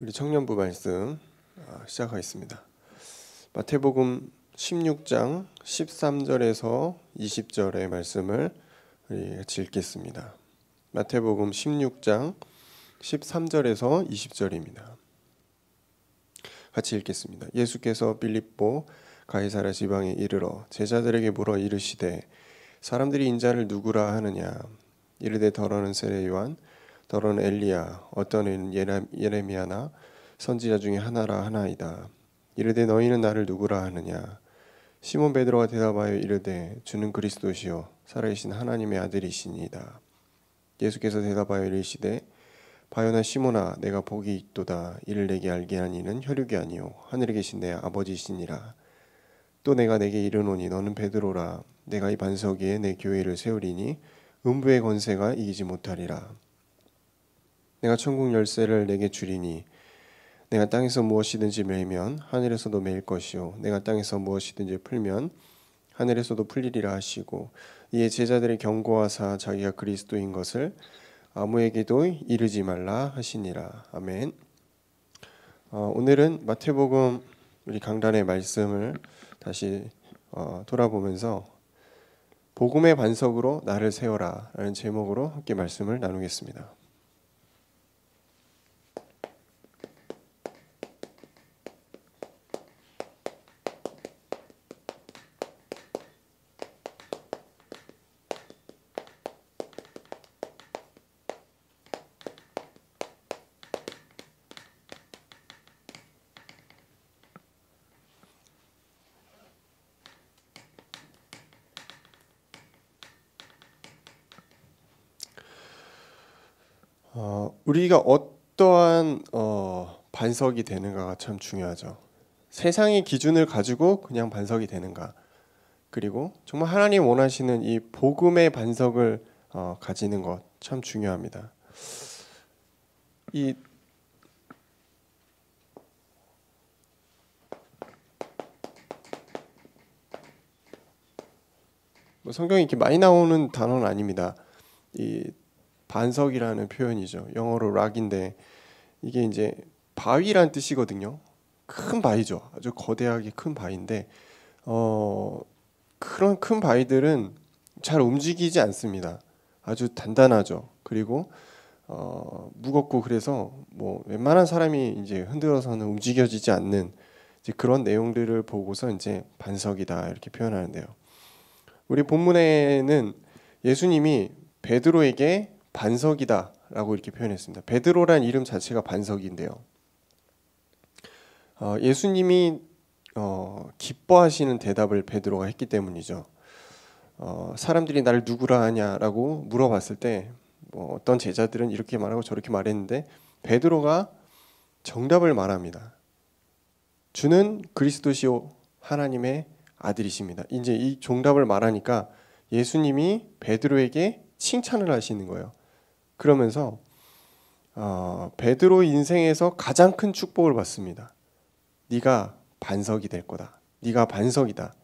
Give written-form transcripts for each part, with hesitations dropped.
우리 청년부 말씀 시작하겠습니다. 마태복음 16장 13절에서 20절의 말씀을 우리 같이 읽겠습니다. 마태복음 16장 13절에서 20절입니다. 같이 읽겠습니다. 예수께서 빌립보 가이사랴 지방에 이르러 제자들에게 물어 이르시되 사람들이 인자를 누구라 하느냐. 이르되 더러는 세례 요한, 더러는 엘리야, 어떤 이는 예레미야나 선지자 중에 하나라 하나이다. 이르되 너희는 나를 누구라 하느냐. 시몬 베드로가 대답하여 이르되 주는 그리스도시요 살아계신 하나님의 아들이시니이다. 예수께서 대답하여 이르시되 바요나 시몬아 내가 복이 있도다. 이를 내게 알게 한 이는 혈육이 아니요 하늘에 계신 내 아버지시니라. 또 내가 내게 이르노니 너는 베드로라. 내가 이 반석 위에 내 교회를 세우리니 음부의 권세가 이기지 못하리라. 내가 천국 열쇠를 내게 주리니 내가 땅에서 무엇이든지 매면 하늘에서도 매일 것이요 내가 땅에서 무엇이든지 풀면 하늘에서도 풀리리라 하시고 이에 제자들의 경고하사 자기가 그리스도인 것을 아무에게도 이르지 말라 하시니라. 아멘. 오늘은 마태복음 우리 강단의 말씀을 다시 돌아보면서 복음의 반석으로 나를 세워라 라는 제목으로 함께 말씀을 나누겠습니다. 우리가 어떠한 반석이 되는가가 참 중요하죠. 세상의 기준을 가지고 그냥 반석이 되는가, 그리고 정말 하나님 원하시는 이 복음의 반석을 가지는 것 참 중요합니다. 성경에 이렇게 많이 나오는 단어는 아닙니다. 이 반석이라는 표현이죠. 영어로 락인데 이게 이제 바위란 뜻이거든요. 큰 바위죠. 아주 거대하게 큰 바위인데 그런 큰 바위들은 잘 움직이지 않습니다. 아주 단단하죠. 그리고 무겁고 그래서 뭐 웬만한 사람이 이제 흔들어서는 움직여지지 않는 이제 그런 내용들을 보고서 이제 반석이다 이렇게 표현하는데요. 우리 본문에는 예수님이 베드로에게 반석이다 라고 이렇게 표현했습니다. 베드로란 이름 자체가 반석인데요. 예수님이 기뻐하시는 대답을 베드로가 했기 때문이죠. 사람들이 나를 누구라 하냐라고 물어봤을 때 어떤 제자들은 이렇게 말하고 저렇게 말했는데 베드로가 정답을 말합니다. 주는 그리스도시요 하나님의 아들이십니다. 이제 이 정답을 말하니까 예수님이 베드로에게 칭찬을 하시는 거예요. 그러면서 베드로 인생에서 가장 큰 축복을 받습니다. 네가 반석이 될 거다. 네가 반석이다.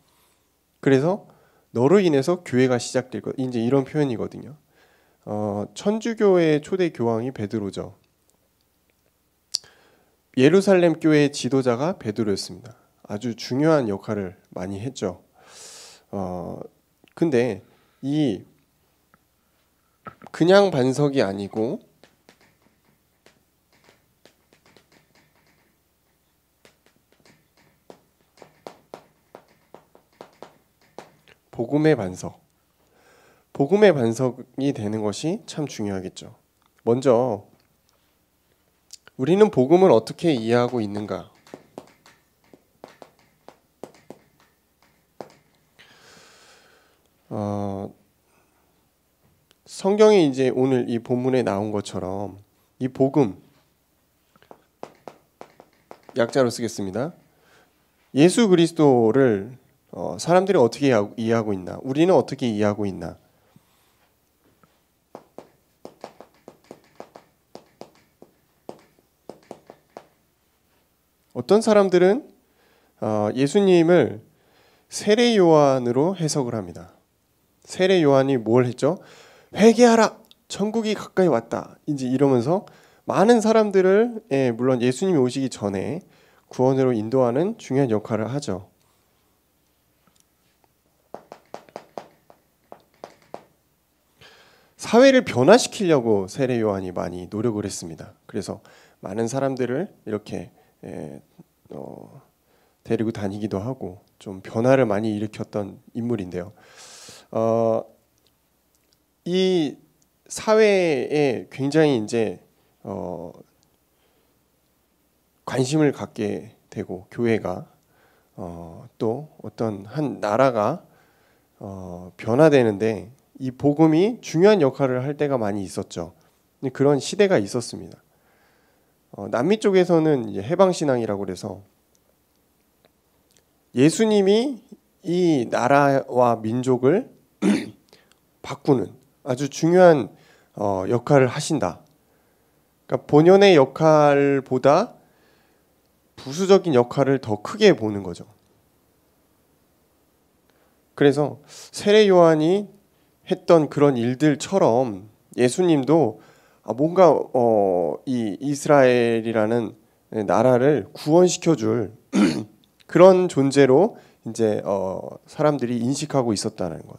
그래서 너로 인해서 교회가 시작될 거다. 이제 이런 표현이거든요. 천주교의 초대 교황이 베드로죠. 예루살렘 교회의 지도자가 베드로였습니다. 아주 중요한 역할을 많이 했죠. 근데 이 그냥 반석이 아니고 복음의 반석. 복음의 반석이 되는 것이 참 중요하겠죠. 먼저 우리는 복음을 어떻게 이해하고 있는가? 성경에 이제 오늘 이 본문에 나온 것처럼 이 복음, 약자로 쓰겠습니다. 예수 그리스도를 사람들이 어떻게 이해하고 있나? 우리는 어떻게 이해하고 있나? 어떤 사람들은 예수님을 세례 요한으로 해석을 합니다. 세례 요한이 뭘 했죠? 회개하라! 천국이 가까이 왔다. 이제 이러면서 많은 사람들을 물론 예수님이 오시기 전에 구원으로 인도하는 중요한 역할을 하죠. 사회를 변화시키려고 세례 요한이 많이 노력을 했습니다. 그래서 많은 사람들을 이렇게 데리고 다니기도 하고 좀 변화를 많이 일으켰던 인물인데요. 이 사회에 굉장히 이제 관심을 갖게 되고 교회가 또 어떤 한 나라가 변화되는데 이 복음이 중요한 역할을 할 때가 많이 있었죠. 그런 시대가 있었습니다. 남미 쪽에서는 이제 해방신앙이라고 그래서 예수님이 이 나라와 민족을 바꾸는 아주 중요한 역할을 하신다. 그러니까 본연의 역할보다 부수적인 역할을 더 크게 보는 거죠. 그래서 세례 요한이 했던 그런 일들처럼 예수님도 뭔가 이 이스라엘이라는 나라를 구원시켜줄 그런 존재로 이제 사람들이 인식하고 있었다는 것.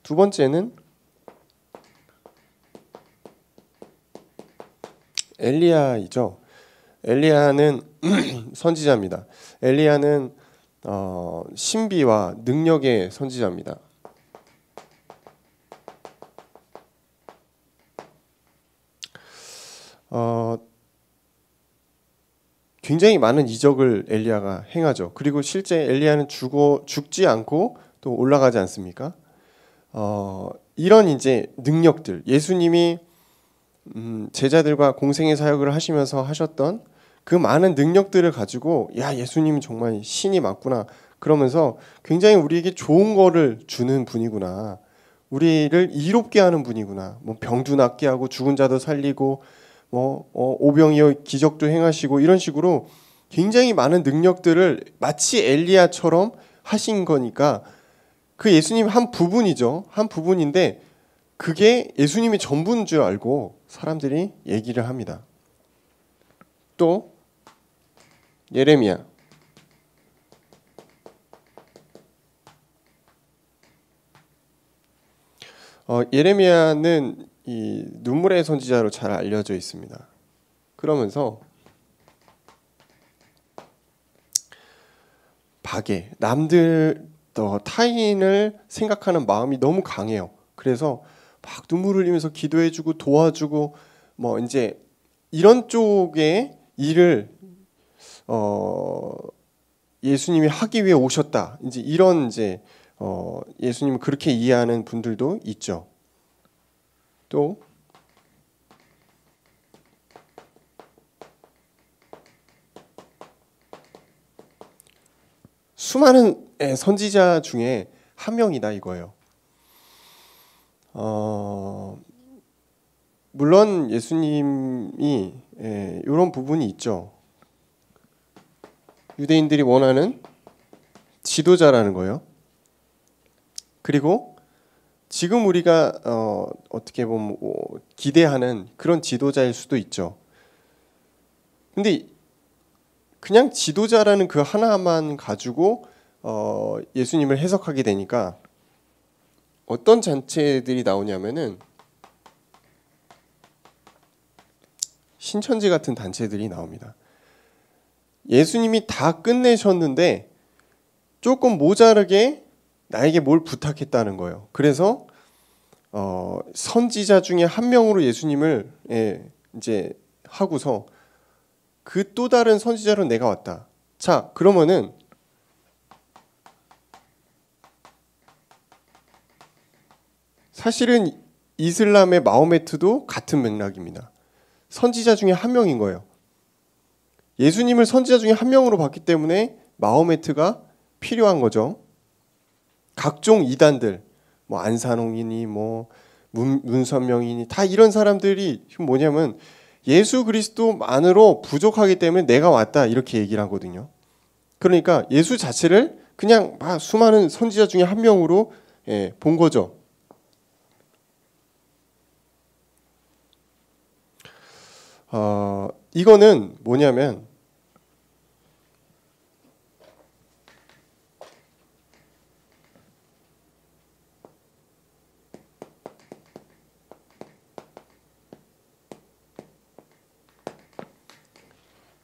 두 번째는 엘리야이죠. 엘리야는 선지자입니다. 엘리야는 신비와 능력의 선지자입니다. 굉장히 많은 이적을 엘리야가 행하죠. 그리고 실제 엘리야는 죽지 않고 또 올라가지 않습니까? 이런 이제 능력들, 예수님이 제자들과 공생의 사역을 하시면서 하셨던 그 많은 능력들을 가지고 예수님이 정말 신이 맞구나 그러면서 굉장히 우리에게 좋은 거를 주는 분이구나, 우리를 이롭게 하는 분이구나, 뭐 병도 낫게 하고 죽은 자도 살리고 오병이어 기적도 행하시고 이런 식으로 굉장히 많은 능력들을 마치 엘리야처럼 하신 거니까 그 예수님 한 부분이죠. 한 부분인데 그게 예수님이 전부인 줄 알고 사람들이 얘기를 합니다. 또 예레미야. 예레미야는 이 눈물의 선지자로 잘 알려져 있습니다. 그러면서 남들 타인을 생각하는 마음이 너무 강해요. 그래서 막 눈물을 흘리면서 기도해주고 도와주고 뭐 이제 이런 쪽의 일을 예수님이 하기 위해 오셨다. 이제 이런 이제 예수님을 그렇게 이해하는 분들도 있죠. 또 수많은 선지자 중에 한 명이다 이거예요. 물론 예수님이 이런 부분이 있죠. 유대인들이 원하는 지도자라는 거예요. 그리고 지금 우리가 어떻게 보면 기대하는 그런 지도자일 수도 있죠. 근데 그냥 지도자라는 그 하나만 가지고 예수님을 해석하게 되니까 어떤 단체들이 나오냐면은 신천지 같은 단체들이 나옵니다. 예수님이 다 끝내셨는데 조금 모자르게 나에게 뭘 부탁했다는 거예요. 그래서 선지자 중에 한 명으로 예수님을 이제 하고서 그 또 다른 선지자로 내가 왔다. 자, 그러면은 사실은 이슬람의 마호메트도 같은 맥락입니다. 선지자 중에 한 명인 거예요. 예수님을 선지자 중에 한 명으로 봤기 때문에 마호메트가 필요한 거죠. 각종 이단들, 뭐 안산홍이니 뭐 문선명이니 다 이런 사람들이 뭐냐면 예수 그리스도만으로 부족하기 때문에 내가 왔다 이렇게 얘기를 하거든요. 그러니까 예수 자체를 그냥 막 수많은 선지자 중에 한 명으로 본 거죠. 이거는 뭐냐면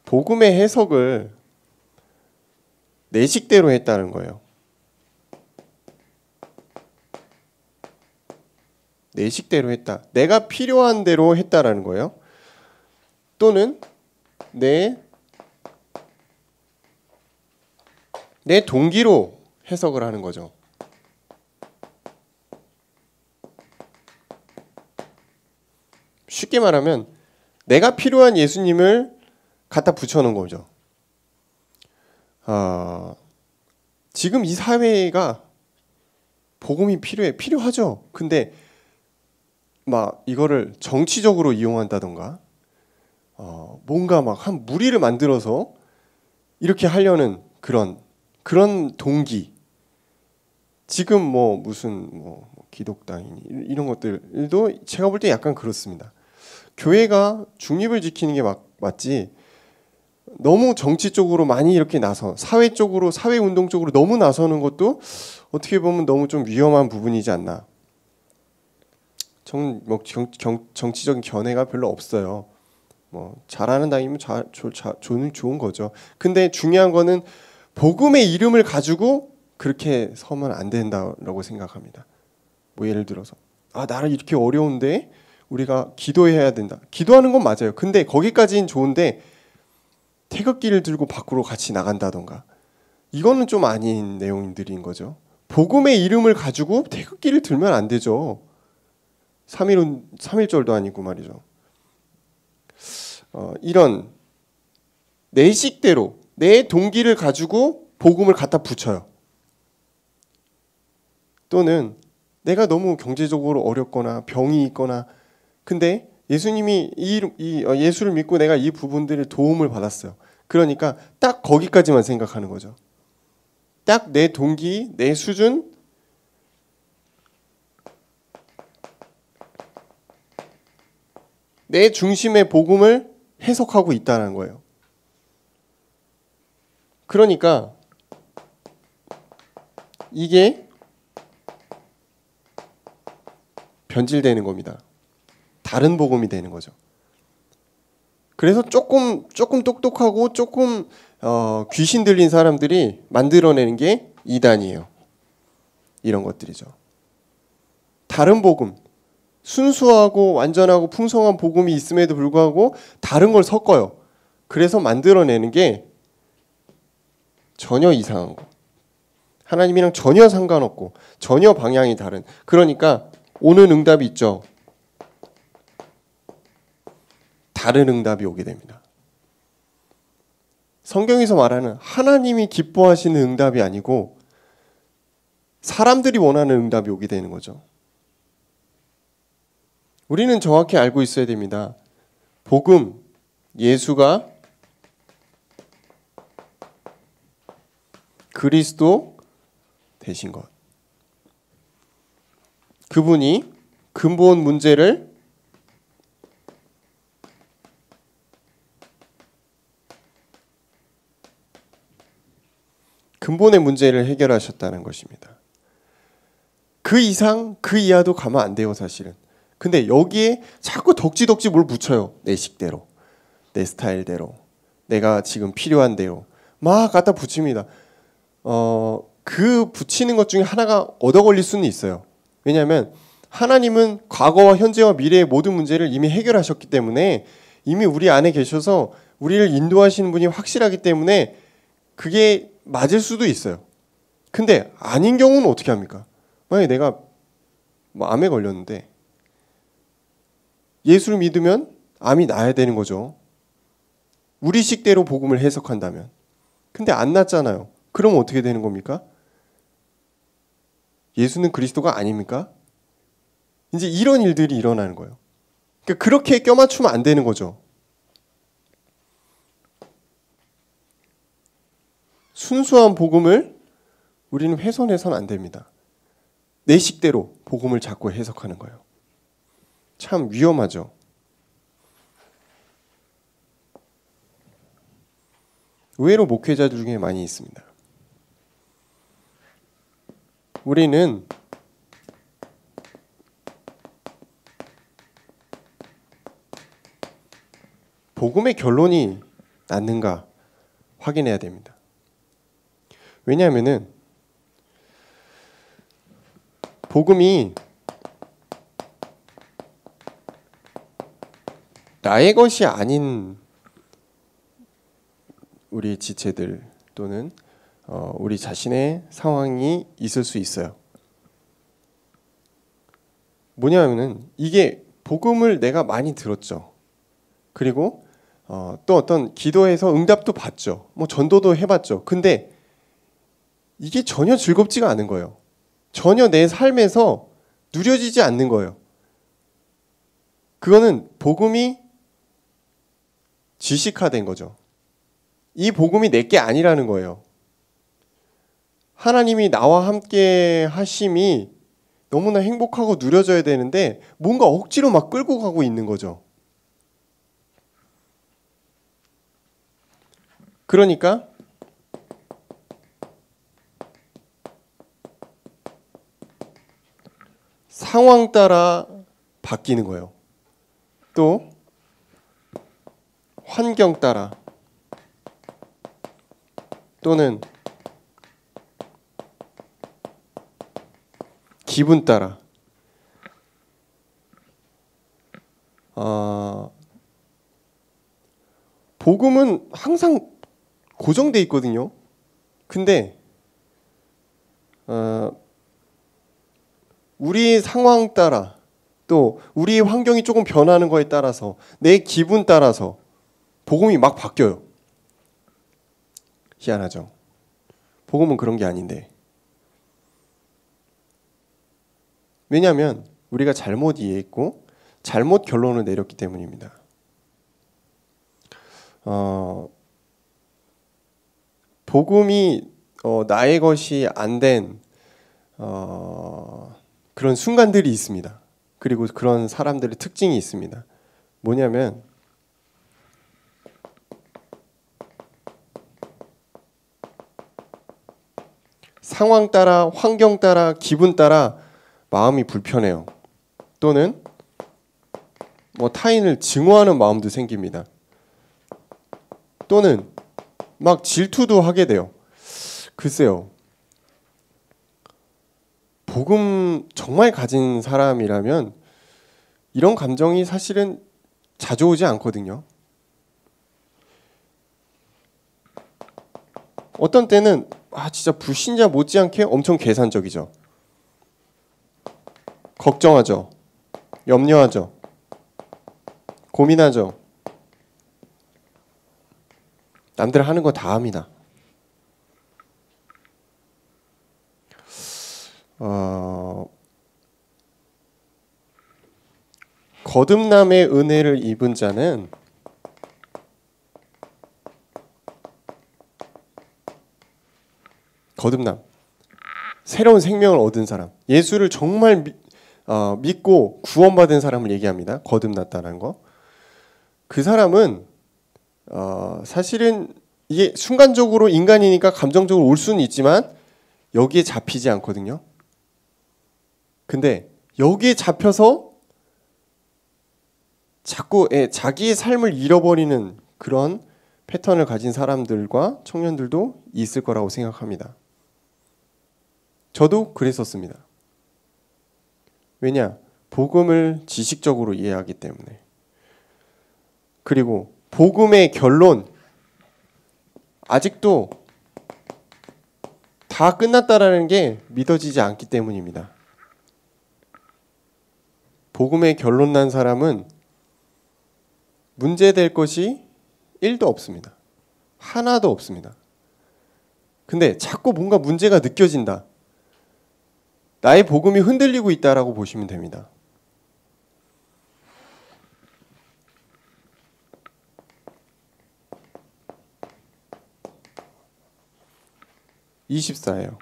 복음의 해석을 내 식대로 했다는 거예요. 내 식대로 했다. 내가 필요한 대로 했다라는 거예요. 또는 내 동기로 해석을 하는 거죠. 쉽게 말하면 내가 필요한 예수님을 갖다 붙여놓은 거죠. 지금 이 사회가 복음이 필요하죠. 근데 막 이거를 정치적으로 이용한다던가 뭔가 막 한 무리를 만들어서 이렇게 하려는 그런 동기. 지금 뭐 무슨 뭐 기독당이니 이런 것들도 제가 볼 때 약간 그렇습니다. 교회가 중립을 지키는 게 맞지. 너무 정치 쪽으로 많이 이렇게 사회 쪽으로, 사회 운동 쪽으로 너무 나서는 것도 어떻게 보면 너무 좀 위험한 부분이지 않나. 정치적인 견해가 별로 없어요. 뭐 잘하는 당이면 좋은 거죠. 근데 중요한 거는 복음의 이름을 가지고 그렇게 서면 안 된다라고 생각합니다. 뭐 예를 들어서 나라 이렇게 어려운데 우리가 기도해야 된다. 기도하는 건 맞아요. 근데 거기까지는 좋은데 태극기를 들고 밖으로 같이 나간다던가 이거는 좀 아닌 내용들인 거죠. 복음의 이름을 가지고 태극기를 들면 안 되죠. 3.1절도 아니고 말이죠. 이런 내 식대로 내 동기를 가지고 복음을 갖다 붙여요. 또는 내가 너무 경제적으로 어렵거나 병이 있거나 근데 예수님이 예수를 믿고 내가 이 부분들을 도움을 받았어요. 그러니까 딱 거기까지만 생각하는 거죠. 딱 내 동기, 내 수준, 내 중심의 복음을 해석하고 있다는 거예요. 그러니까 이게 변질되는 겁니다. 다른 복음이 되는 거죠. 그래서 조금 똑똑하고 조금 귀신 들린 사람들이 만들어내는 게 이단이에요. 이런 것들이죠. 다른 복음, 순수하고 완전하고 풍성한 복음이 있음에도 불구하고 다른 걸 섞어요. 그래서 만들어내는 게 전혀 이상한 거. 하나님이랑 전혀 상관없고 전혀 방향이 다른. 그러니까 오는 응답이 있죠. 다른 응답이 오게 됩니다. 성경에서 말하는 하나님이 기뻐하시는 응답이 아니고 사람들이 원하는 응답이 오게 되는 거죠. 우리는 정확히 알고 있어야 됩니다. 복음, 예수가 그리스도 되신 것. 그분이 근본 문제를 근본의 문제를 해결하셨다는 것입니다. 그 이상, 그 이하도 가면 안 돼요, 사실은. 근데 여기에 자꾸 덕지덕지 뭘 붙여요. 내 식대로, 내 스타일대로, 내가 지금 필요한 대로 막 갖다 붙입니다. 그 붙이는 것 중에 하나가 얻어 걸릴 수는 있어요. 왜냐하면 하나님은 과거와 현재와 미래의 모든 문제를 이미 해결하셨기 때문에 이미 우리 안에 계셔서 우리를 인도하시는 분이 확실하기 때문에 그게 맞을 수도 있어요. 근데 아닌 경우는 어떻게 합니까? 만약에 내가 뭐 암에 걸렸는데 예수를 믿으면 암이 나야 되는 거죠. 우리 식대로 복음을 해석한다면. 근데 안 낫잖아요. 그럼 어떻게 되는 겁니까? 예수는 그리스도가 아닙니까? 이제 이런 일들이 일어나는 거예요. 그러니까 그렇게 껴맞추면 안 되는 거죠. 순수한 복음을 우리는 훼손해서는 안 됩니다. 내 식대로 복음을 자꾸 해석하는 거예요. 참 위험하죠. 의외로 목회자들 중에 많이 있습니다. 우리는 복음의 결론이 낫는가 확인해야 됩니다. 왜냐하면은 복음이 나의 것이 아닌 우리 지체들 또는 우리 자신의 상황이 있을 수 있어요. 뭐냐면은 이게 복음을 내가 많이 들었죠. 그리고 또 어떤 기도에서 응답도 받죠. 뭐 전도도 해봤죠. 근데 이게 전혀 즐겁지가 않은 거예요. 전혀 내 삶에서 누려지지 않는 거예요. 그거는 복음이 지식화된 거죠. 이 복음이 내게 아니라는 거예요. 하나님이 나와 함께 하심이 너무나 행복하고 누려져야 되는데 뭔가 억지로 막 끌고 가고 있는 거죠. 그러니까 상황 따라 바뀌는 거예요. 또 환경 따라 또는 기분 따라 복음은 항상 고정돼 있거든요. 근데 우리 상황 따라 또 우리 환경이 조금 변하는 거에 따라서 내 기분 따라서 복음이 막 바뀌어요. 희한하죠. 복음은 그런 게 아닌데. 왜냐하면 우리가 잘못 이해했고 잘못 결론을 내렸기 때문입니다. 복음이 나의 것이 안 된 그런 순간들이 있습니다. 그리고 그런 사람들의 특징이 있습니다. 뭐냐면 상황 따라 환경 따라 기분 따라 마음이 불편해요. 또는 뭐 타인을 증오하는 마음도 생깁니다. 또는 막 질투도 하게 돼요. 글쎄요. 복음 정말 가진 사람이라면 이런 감정이 사실은 자주 오지 않거든요. 어떤 때는 진짜 불신자 못지않게 엄청 계산적이죠. 걱정하죠. 염려하죠. 고민하죠. 남들 하는 거 다 합니다. 거듭남의 은혜를 입은 자는 거듭남, 새로운 생명을 얻은 사람, 예수를 정말 믿고 구원받은 사람을 얘기합니다. 거듭났다는 거. 그 사람은 사실은 이게 순간적으로 인간이니까 감정적으로 올 수는 있지만 여기에 잡히지 않거든요. 근데 여기에 잡혀서 자꾸 자기의 삶을 잃어버리는 그런 패턴을 가진 사람들과 청년들도 있을 거라고 생각합니다. 저도 그랬었습니다. 왜냐? 복음을 지식적으로 이해하기 때문에. 그리고 복음의 결론, 아직도 다 끝났다라는 게 믿어지지 않기 때문입니다. 복음의 결론 난 사람은 문제될 것이 1도 없습니다. 하나도 없습니다. 근데 자꾸 뭔가 문제가 느껴진다. 나의 복음이 흔들리고 있다라고 보시면 됩니다. (24예요)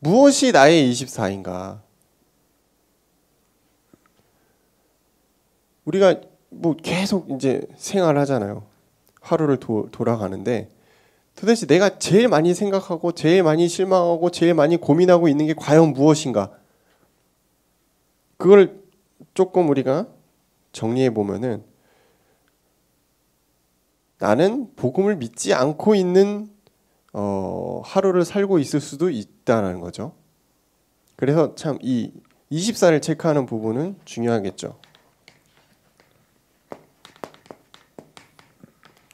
무엇이 나의 24인가? 우리가 뭐 계속 이제 생활하잖아요. 하루를 돌아가는데 도대체 내가 제일 많이 생각하고 제일 많이 실망하고 제일 많이 고민하고 있는 게 과연 무엇인가? 그걸 조금 우리가 정리해 보면은 나는 복음을 믿지 않고 있는 하루를 살고 있을 수도 있다는 거죠. 그래서 참 이 24를 체크하는 부분은 중요하겠죠.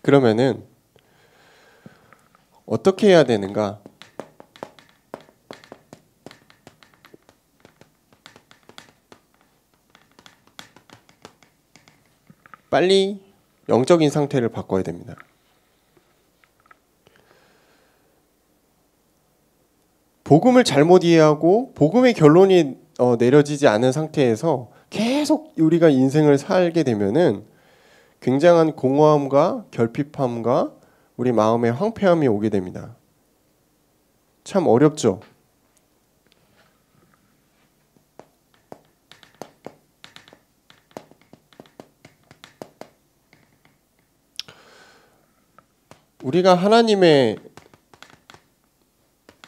그러면은 어떻게 해야 되는가? 빨리 영적인 상태를 바꿔야 됩니다. 복음을 잘못 이해하고 복음의 결론이 내려지지 않은 상태에서 계속 우리가 인생을 살게 되면은 굉장한 공허함과 결핍함과 우리 마음의 황폐함이 오게 됩니다. 참 어렵죠. 우리가 하나님의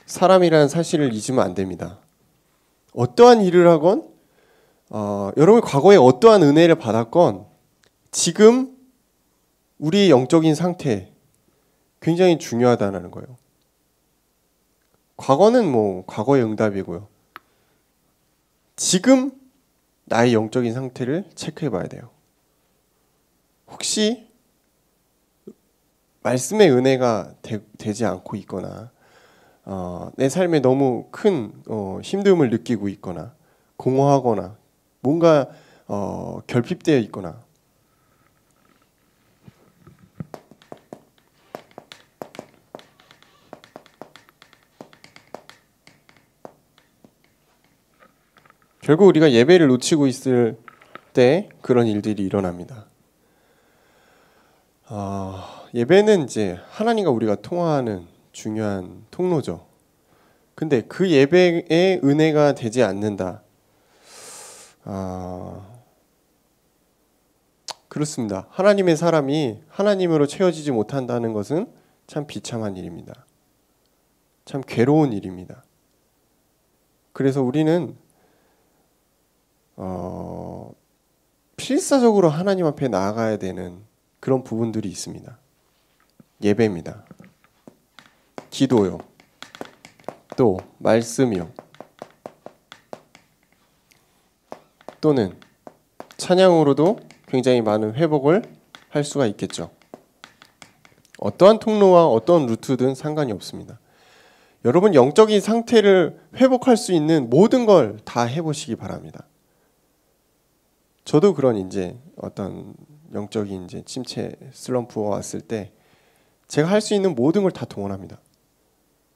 사람이라는 사실을 잊으면 안 됩니다. 어떠한 일을 하건 여러분이 과거에 어떠한 은혜를 받았건 지금 우리의 영적인 상태 굉장히 중요하다는 거예요. 과거는 뭐 과거의 응답이고요. 지금 나의 영적인 상태를 체크해 봐야 돼요. 혹시 말씀의 은혜가 되지 않고 있거나 내 삶에 너무 큰 힘듦을 느끼고 있거나 공허하거나 뭔가 결핍되어 있거나 결국 우리가 예배를 놓치고 있을 때 그런 일들이 일어납니다. 예배는 이제 하나님과 우리가 통화하는 중요한 통로죠. 근데 그 예배의 은혜가 되지 않는다. 그렇습니다. 하나님의 사람이 하나님으로 채워지지 못한다는 것은 참 비참한 일입니다. 참 괴로운 일입니다. 그래서 우리는 필사적으로 하나님 앞에 나아가야 되는 그런 부분들이 있습니다. 예배입니다. 기도요. 또 말씀이요. 또는 찬양으로도 굉장히 많은 회복을 할 수가 있겠죠. 어떠한 통로와 어떠한 루트든 상관이 없습니다. 여러분 영적인 상태를 회복할 수 있는 모든 걸 다 해보시기 바랍니다. 저도 그런 이제 어떤 영적인 이제 침체 슬럼프가 왔을 때 제가 할 수 있는 모든 걸 다 동원합니다.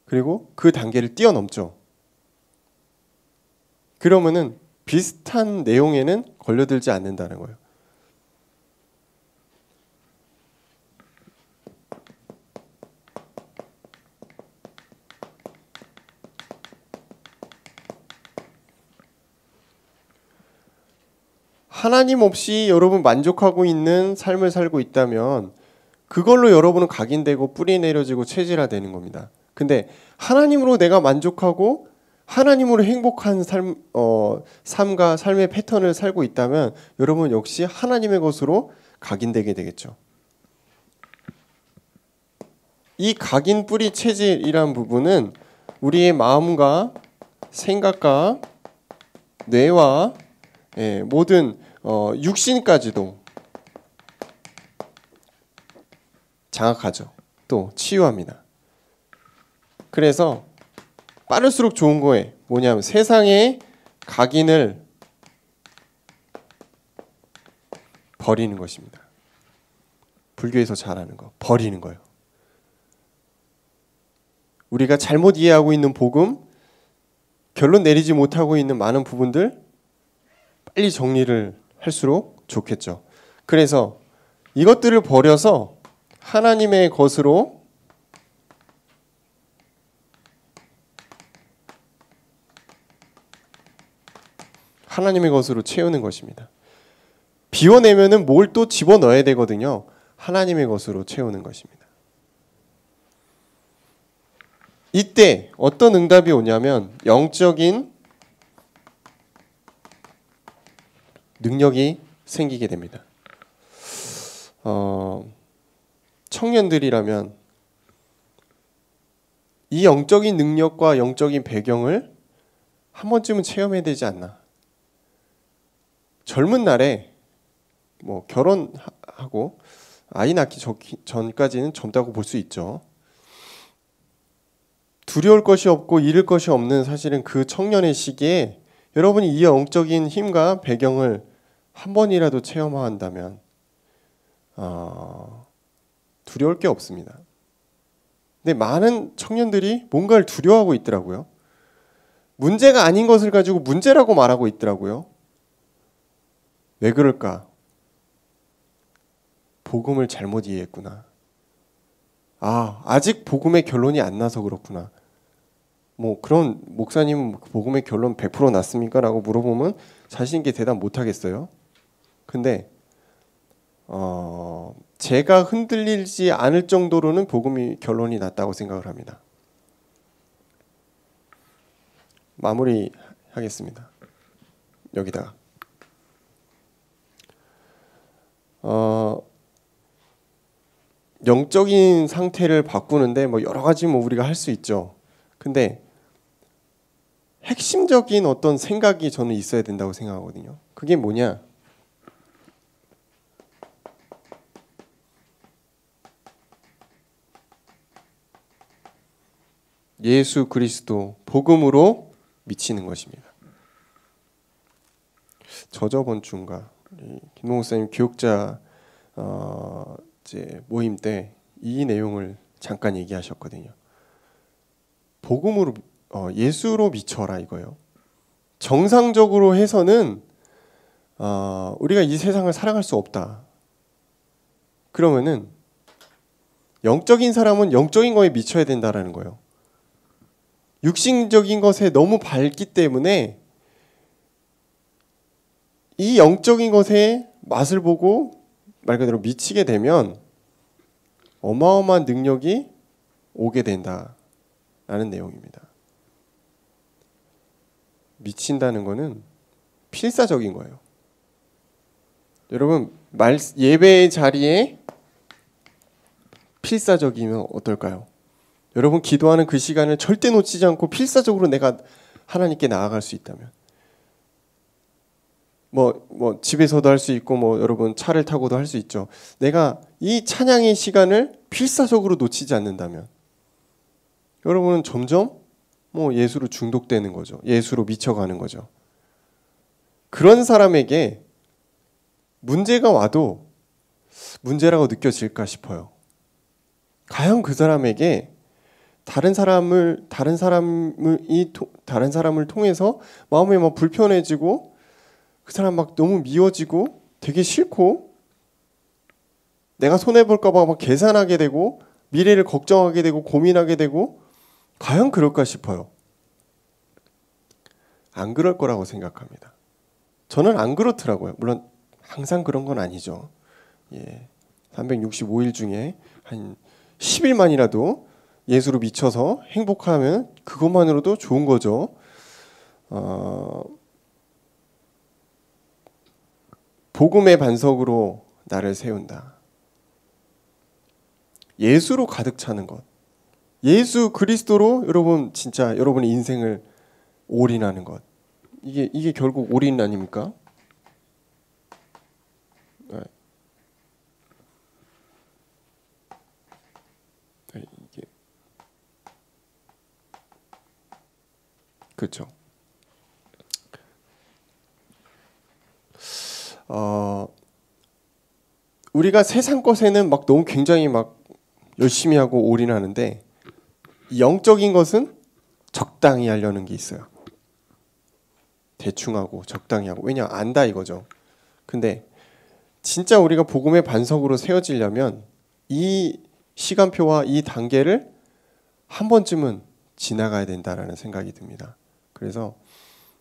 그리고 그 단계를 뛰어넘죠. 그러면은 비슷한 내용에는 걸려들지 않는다는 거예요. 하나님 없이 여러분 만족하고 있는 삶을 살고 있다면 그걸로 여러분은 각인되고 뿌리 내려지고 체질화되는 겁니다. 근데 하나님으로 내가 만족하고 하나님으로 행복한 삶과 삶의 패턴을 살고 있다면 여러분 역시 하나님의 것으로 각인되게 되겠죠. 이 각인 뿌리 체질이란 부분은 우리의 마음과 생각과 뇌와 모든 육신까지도 장악하죠. 또 치유합니다. 그래서 빠를수록 좋은 거에 뭐냐면 세상의 각인을 버리는 것입니다. 불교에서 잘하는 거, 버리는 거예요. 우리가 잘못 이해하고 있는 복음, 결론 내리지 못하고 있는 많은 부분들 빨리 정리를 할수록 좋겠죠. 그래서 이것들을 버려서 하나님의 것으로 채우는 것입니다. 비워내면은 뭘 또 집어넣어야 되거든요. 하나님의 것으로 채우는 것입니다. 이때 어떤 응답이 오냐면 영적인 능력이 생기게 됩니다. 청년들이라면 이 영적인 능력과 영적인 배경을 한 번쯤은 체험해야 되지 않나. 젊은 날에 뭐 결혼하고 아이 낳기 전까지는 젊다고 볼 수 있죠. 두려울 것이 없고 잃을 것이 없는 사실은 그 청년의 시기에 여러분이 이 영적인 힘과 배경을 한 번이라도 체험한다면 두려울 게 없습니다. 근데 많은 청년들이 뭔가를 두려워하고 있더라고요. 문제가 아닌 것을 가지고 문제라고 말하고 있더라고요. 왜 그럴까? 복음을 잘못 이해했구나. 아직 복음의 결론이 안 나서 그렇구나. 뭐 그런 목사님은 복음의 결론 100% 났습니까? 라고 물어보면 자신 있게 대답 못 하겠어요. 근데 제가 흔들리지 않을 정도로는 복음이 결론이 났다고 생각을 합니다. 마무리 하겠습니다. 여기다가 영적인 상태를 바꾸는데 뭐 여러 가지 뭐 우리가 할 수 있죠. 근데 핵심적인 어떤 생각이 저는 있어야 된다고 생각하거든요. 그게 뭐냐? 예수 그리스도 복음으로 미치는 것입니다. 저번 주인가 김 목사님 교육자 이제 모임 때 이 내용을 잠깐 얘기하셨거든요. 복음으로 예수로 미쳐라 이거예요. 정상적으로 해서는 우리가 이 세상을 살아갈 수 없다. 그러면은 영적인 사람은 영적인 거에 미쳐야 된다라는 거예요. 육신적인 것에 너무 밝기 때문에 이 영적인 것에 맛을 보고 말 그대로 미치게 되면 어마어마한 능력이 오게 된다라는 내용입니다. 미친다는 거는 필사적인 거예요. 여러분 예배의 자리에 필사적이면 어떨까요? 여러분 기도하는 그 시간을 절대 놓치지 않고 필사적으로 내가 하나님께 나아갈 수 있다면 뭐 집에서도 할 수 있고 뭐 여러분 차를 타고도 할 수 있죠. 내가 이 찬양의 시간을 필사적으로 놓치지 않는다면 여러분은 점점 뭐 예수로 중독되는 거죠. 예수로 미쳐가는 거죠. 그런 사람에게 문제가 와도 문제라고 느껴질까 싶어요. 과연 그 사람에게 다른 사람을 통해서 마음이 막 불편해지고 그 사람 막 너무 미워지고 되게 싫고 내가 손해볼까 봐 막 계산하게 되고 미래를 걱정하게 되고 고민하게 되고 과연 그럴까 싶어요. 안 그럴 거라고 생각합니다. 저는 안 그렇더라고요. 물론 항상 그런 건 아니죠. 365일 중에 한 10일만이라도 예수로 미쳐서 행복하면 그것만으로도 좋은 거죠. 복음의 반석으로 나를 세운다. 예수로 가득 차는 것. 예수 그리스도로 여러분 진짜 여러분의 인생을 올인하는 것. 이게 결국 올인 아닙니까? 네. 이게 그렇죠. 우리가 세상 것에는 막 너무 굉장히 막 열심히 하고 올인하는데 영적인 것은 적당히 하려는 게 있어요. 대충 하고 적당히 하고. 왜냐 안다 이거죠. 근데 진짜 우리가 복음의 반석으로 세워지려면 이 시간표와 이 단계를 한 번쯤은 지나가야 된다라는 생각이 듭니다. 그래서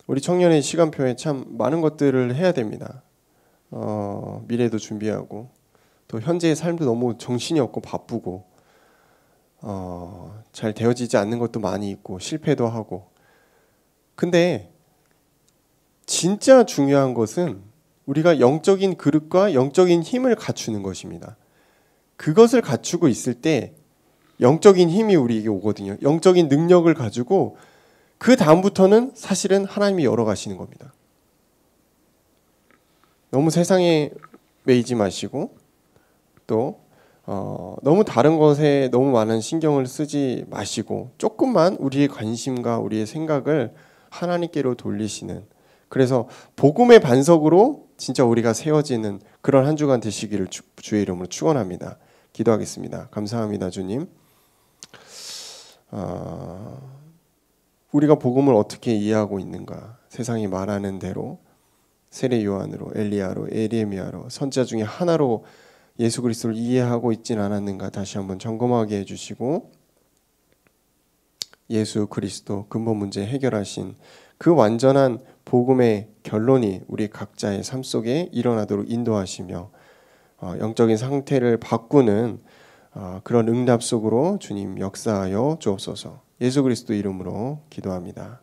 우리 청년의 시간표에 참 많은 것들을 해야 됩니다. 미래도 준비하고 또 현재의 삶도 너무 정신이 없고 바쁘고 잘 되어지지 않는 것도 많이 있고 실패도 하고. 근데 진짜 중요한 것은 우리가 영적인 그릇과 영적인 힘을 갖추는 것입니다. 그것을 갖추고 있을 때 영적인 힘이 우리에게 오거든요. 영적인 능력을 가지고 그 다음부터는 사실은 하나님이 열어가시는 겁니다. 너무 세상에 매이지 마시고 또 너무 다른 것에 너무 많은 신경을 쓰지 마시고 조금만 우리의 관심과 우리의 생각을 하나님께로 돌리시는, 그래서 복음의 반석으로 진짜 우리가 세워지는 그런 한 주간 되시기를 주의 이름으로 축원합니다. 기도하겠습니다. 감사합니다, 주님. 우리가 복음을 어떻게 이해하고 있는가? 세상이 말하는 대로 세례 요한으로, 엘리야로, 에레미야로, 선지자 중에 하나로 예수 그리스도를 이해하고 있진 않았는가? 다시 한번 점검하게 해주시고 예수 그리스도 근본 문제 해결하신 그 완전한 복음의 결론이 우리 각자의 삶 속에 일어나도록 인도하시며 영적인 상태를 바꾸는 그런 응답 속으로 주님 역사하여 주옵소서. 예수 그리스도 이름으로 기도합니다.